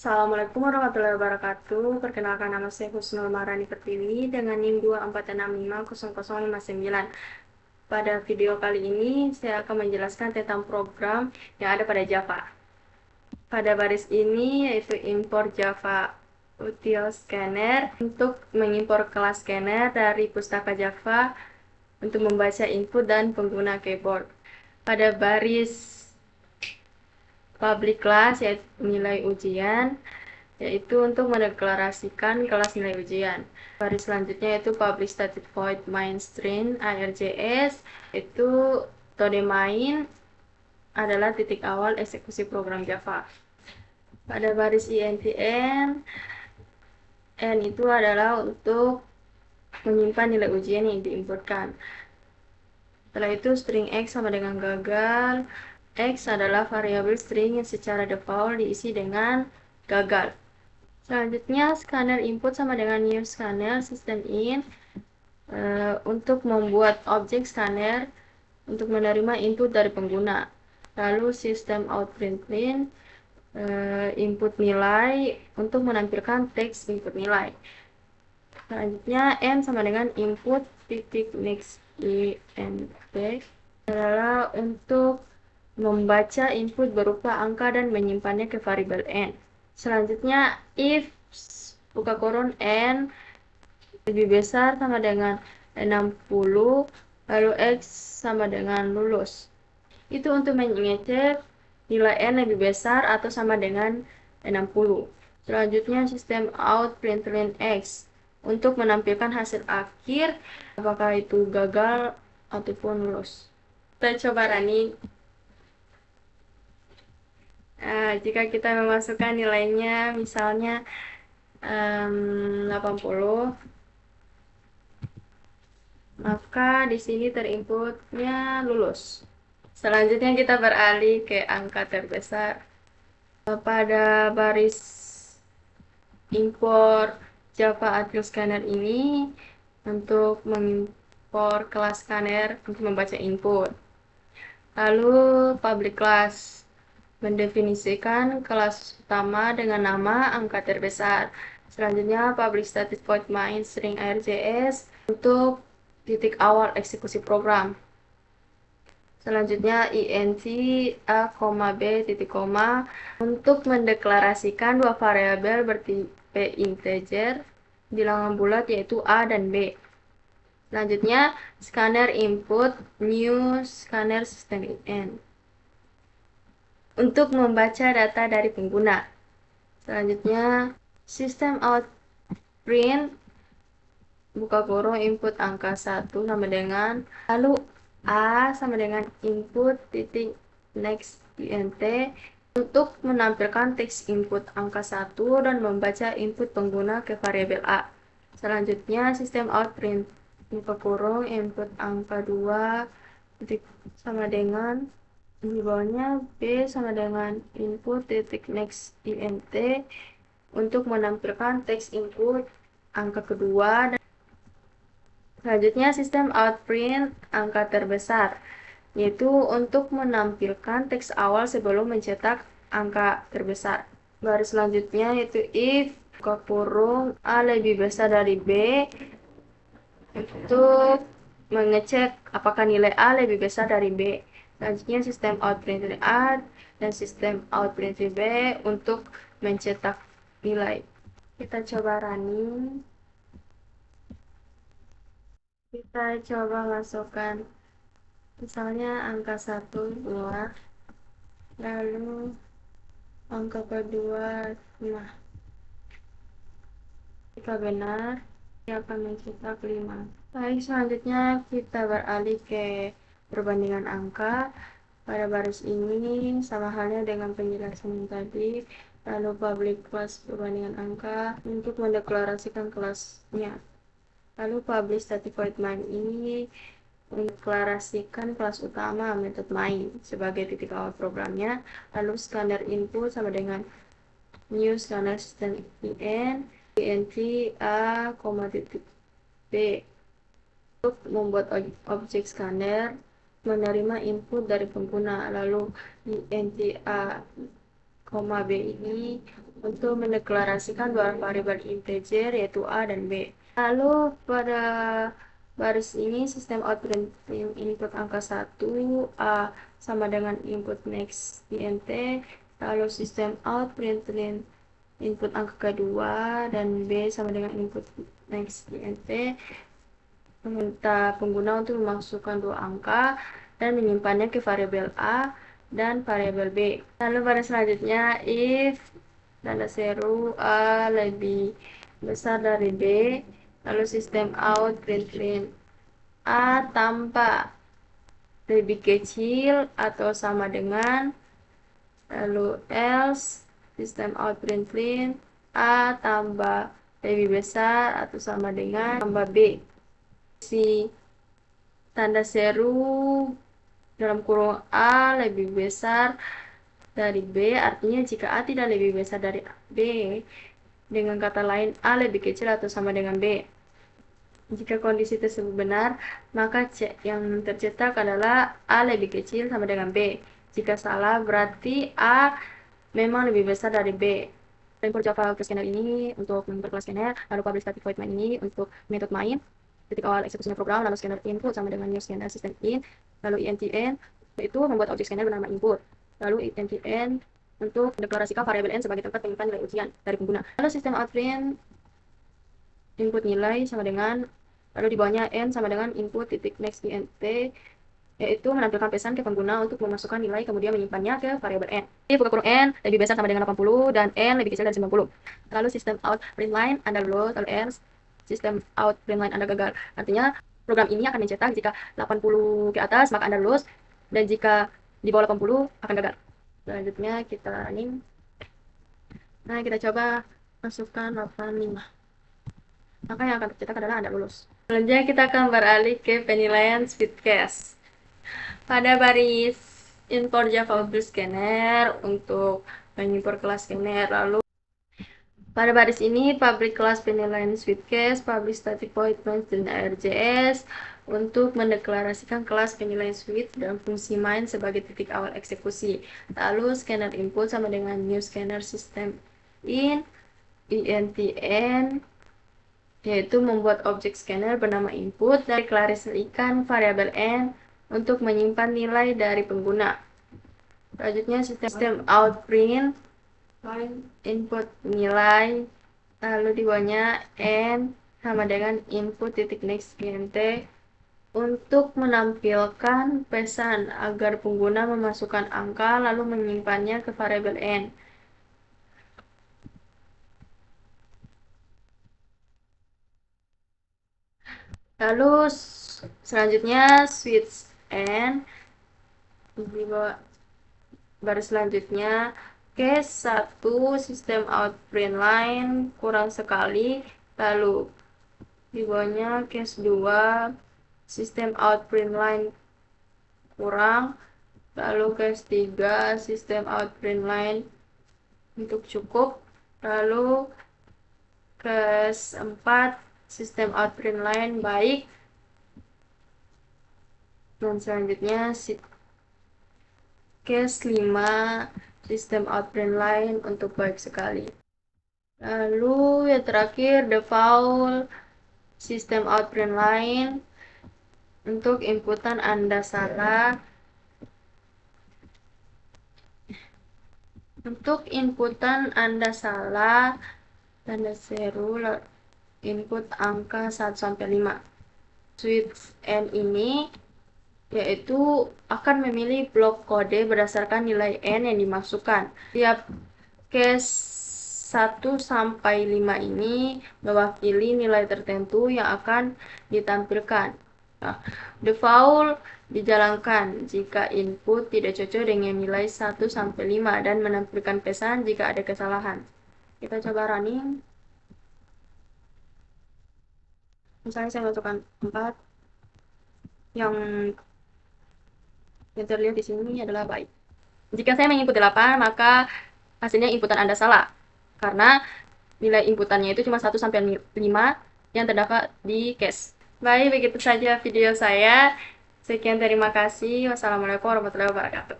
Assalamualaikum warahmatullahi wabarakatuh. Perkenalkan, nama saya Husnul Marani Pertiwi dengan NIM 246500059. Pada video kali ini saya akan menjelaskan tentang program yang ada pada Java. Pada baris ini yaitu import Java util scanner untuk mengimpor kelas scanner dari pustaka Java untuk membaca input dan pengguna keyboard. Pada baris public class yaitu nilai ujian, yaitu untuk mendeklarasikan kelas nilai ujian. Baris selanjutnya yaitu public static void main string arjs, itu metode main adalah titik awal eksekusi program Java. Pada baris intn, n itu adalah untuk menyimpan nilai ujian yang diinputkan. Setelah itu string x sama dengan gagal. X adalah variabel string yang secara default diisi dengan gagal. Selanjutnya scanner input sama dengan new scanner system in untuk membuat objek scanner untuk menerima input dari pengguna. Lalu sistem out println input nilai untuk menampilkan teks input nilai. Selanjutnya n sama dengan input titik next int adalah untuk membaca input berupa angka dan menyimpannya ke variabel n. Selanjutnya if buka kurung n lebih besar sama dengan 60, lalu x sama dengan lulus. Itu untuk mengecek nilai n lebih besar atau sama dengan 60. Selanjutnya sistem out println x untuk menampilkan hasil akhir apakah itu gagal ataupun lulus. Kita coba running. Jika kita memasukkan nilainya misalnya 80, maka di sini terinputnya lulus. Selanjutnya kita beralih ke angka terbesar. Pada baris import Java util scanner ini untuk mengimpor kelas scanner untuk membaca input. Lalu public class mendefinisikan kelas utama dengan nama angka terbesar. Selanjutnya public static void main string arjs untuk titik awal eksekusi program. Selanjutnya int a, b, titik koma untuk mendeklarasikan dua variabel bertipe integer bilangan bulat yaitu a dan b. Selanjutnya scanner input new scanner system in untuk membaca data dari pengguna. Selanjutnya system out print buka kurung input angka 1 sama dengan, lalu a sama dengan input titik next int untuk menampilkan teks input angka 1 dan membaca input pengguna ke variabel a. Selanjutnya sistem out print buka kurung input angka 2 titik sama dengan, di bawahnya b sama dengan input titik next int untuk menampilkan teks input angka kedua. Dan selanjutnya sistem out print angka terbesar, yaitu untuk menampilkan teks awal sebelum mencetak angka terbesar. Baris selanjutnya yaitu if buka kurung a lebih besar dari b untuk mengecek apakah nilai a lebih besar dari b. Selanjutnya sistem out print a dan sistem out print b untuk mencetak nilai. Kita coba running. Kita coba masukkan misalnya angka 1, 2, lalu angka kedua 5. Jika benar, dia akan mencetak 5. Baik, selanjutnya kita beralih ke perbandingan angka. Pada baris ini sama halnya dengan penjelasan yang tadi, lalu public class perbandingan angka untuk mendeklarasikan kelasnya. Lalu publish static void main ini mendeklarasikan kelas utama metode main sebagai titik awal programnya. Lalu scanner input sama dengan new scanner system in int a, titik b untuk membuat objek scanner menerima input dari pengguna. Lalu int a B ini untuk mendeklarasikan dua variabel integer yaitu A dan B. Lalu pada baris ini sistem output input angka 1, A sama dengan input next int, lalu sistem out println input angka kedua dan B sama dengan input next int, meminta pengguna untuk memasukkan dua angka dan menyimpannya ke variabel A dan variabel B. Lalu pada selanjutnya if tanda seru A lebih besar dari B, lalu sistem out println A tambah lebih kecil atau sama dengan, lalu else sistem out println A tambah lebih besar atau sama dengan tambah B. Si tanda seru dalam kurung A lebih besar dari B, artinya jika A tidak lebih besar dari B, dengan kata lain A lebih kecil atau sama dengan B. Jika kondisi tersebut benar, maka C yang tercetak adalah A lebih kecil sama dengan B. Jika salah, berarti A memang lebih besar dari B. Import Java ke scanner ini untuk memper kelas scanner, lalu publish static void main ini untuk metode main, titik awal eksekusinya program, lalu scanner input sama dengan new scanner system in, lalu intn itu membuat objek scanner bernama input, lalu intn untuk mendeklarasikan variabel n sebagai tempat penyimpan nilai ujian dari pengguna. Lalu sistem outprint input nilai sama dengan, lalu di bawahnya n sama dengan input titik next int, yaitu menampilkan pesan ke pengguna untuk memasukkan nilai kemudian menyimpannya ke variabel n. Buka kurung n lebih besar sama dengan 80 dan n lebih kecil dari 90. Lalu sistem out println Anda lulus, lalu else sistem out println Anda gagal. Artinya program ini akan mencetak jika 80 ke atas maka Anda lulus, dan jika di bawah 80 akan gagal. Selanjutnya kita running. Nah, kita coba masukkan 85. Maka yang akan tercetak adalah Anda lulus. Selanjutnya kita akan beralih ke penilaian speedcast. Pada baris import Java Object Scanner untuk mengimport kelas scanner, lalu pada baris ini public class penilaian speedcast, public static void main dan ARJS untuk mendeklarasikan kelas penilaian switch dan fungsi main sebagai titik awal eksekusi. Lalu scanner input sama dengan new scanner system in intn, yaitu membuat objek scanner bernama input dan deklarasikan variabel n untuk menyimpan nilai dari pengguna. Selanjutnya sistem outprint input nilai, lalu di bawahnya n sama dengan input titik next int untuk menampilkan pesan agar pengguna memasukkan angka lalu menyimpannya ke variabel n. Lalu selanjutnya switch n di bawah baris selanjutnya case 1 sistem out print line kurang sekali, lalu di bawahnya case 2 sistem out print line kurang, lalu case 3 sistem out print line untuk cukup, lalu case 4 sistem out print line baik, dan selanjutnya case 5 sistem out print line untuk baik sekali. Lalu yang terakhir default sistem out print line untuk inputan Anda salah. Untuk inputan Anda salah, tanda seru input angka 1 sampai 5. Switch n ini yaitu akan memilih blok kode berdasarkan nilai n yang dimasukkan. Tiap case 1 sampai 5 ini mewakili nilai tertentu yang akan ditampilkan. Nah, default dijalankan jika input tidak cocok dengan nilai 1 sampai 5 dan menampilkan pesan jika ada kesalahan. Kita coba running. Misalnya saya masukkan 4, yang terlihat di sini adalah baik. Jika saya menginput 8, maka hasilnya inputan Anda salah, karena nilai inputannya itu cuma 1 sampai 5 yang terdapat di case. Baik, begitu saja video saya. Sekian, terima kasih. Wassalamualaikum warahmatullahi wabarakatuh.